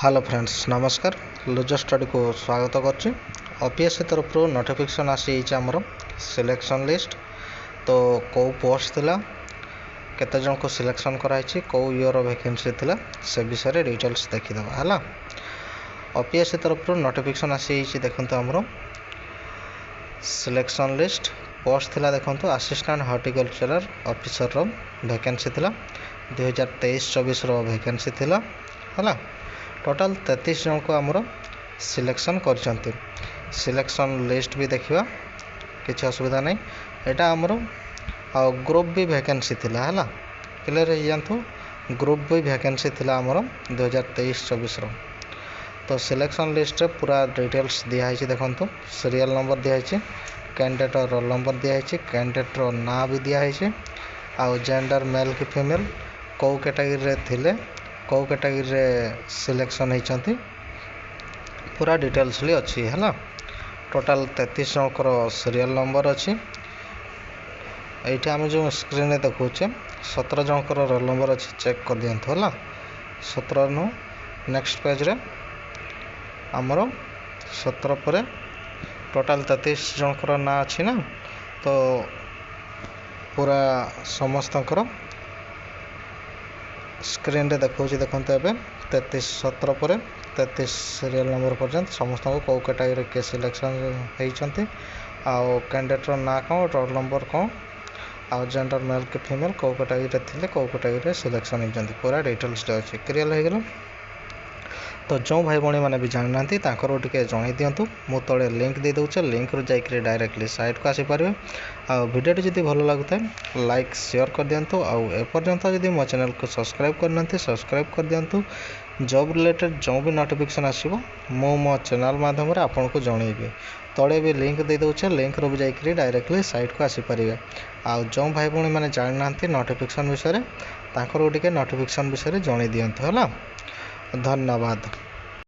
Hello friends नमस्कार loser study को स्वागत करछि। ओपीएससी तरफ नोटिफिकेशन आसी आमर सिलेक्शन लिस्ट तो कौ पोस्ट थिला केते जन को सिलेक्शन कराई कौ ईयर वैकेंसी थिला से विषय डिटेल्स देखिदेवा है। ओपीएससी तरफ नोटिफिकेशन आसी देखंतु हमरो सिलेक्शन लिस्ट पोस्ट थिला देखंतु असिस्टेंट हॉर्टिकल्चरल ऑफिसर रो वैकेंसी थिला 2023-24 रो वैकेंसी थिला है। टोटाल 33 जन को आमर सिलेक्शन करछंती। सिलेक्शन लिस्ट भी देखिबा किसी असुविधा नहीं। एटा आमर आ ग्रुप भी वैकेंसी थिला है क्लियर हो जानतु ग्रुप भी वैकेंसी थिला आमर 2023-24 रो। तो सिलेक्शन लिस्ट रे पूरा डिटेल्स दिया है देखंतु सीरियल नंबर दिया है कैंडिडेट रोल नंबर दिया है कैंडिडेट रो ना भी दिया है आ जेंडर मेल की फीमेल कौ कैटेगरी रे थिले कौ कैटेगरी रे सिलेक्शन होती पूरा डिटेल्स ली अच्छी है। टोटाल 33 जनकर सीरियल नंबर अच्छी ये आम जो स्क्रीन में देखुचे 17 जनकर रोल नंबर अच्छी चेक कर दिंतु है 17 नु नेक्स्ट पेज रे आमर 17 पर टोटाल 33 जनकर ना अच्छी ना तो पूरा समस्त स्क्रीन रे देखा देखते ए 17 पर 33 सीरियल नंबर पर्यंत समस्त को कौ कैटेगरी के सिलेक्शन होती कैंडिडेट ना कौन रोल नंबर कौन आ जेंडर मेल के फीमेल कौ कैटेगरी थे कौ कैटेगरी सिलेक्शन होती पूरा डिटेल्स अच्छे क्लियर हो गला। तो जो भाई भाई मैंने भी जानी ना टे जन दिंतु मु तले लिंक दे दूचे लिंक रू जाकि डायरेक्टली साइट को आसीपर आ वीडियो जब भल लगुए लाइक शेयर कर दिंतु आपर्यंत जब मो चैनल को सब्सक्राइब करना सब्सक्राइब कर दिंतु। जॉब रिलेटेड जो भी नोटिफिकेशन आसो मो मो चैनल माध्यम आपन को जनइबी तले भी लिंक दे दूचे लिंक रू जाकि डायरेक्टली साइट को आसीपर आ जो भाई भाई मैंने जानी ना नोटिफिकेशन विषय टे नोटिफिकेशन विषय जन दिंतु है। धन्यवाद।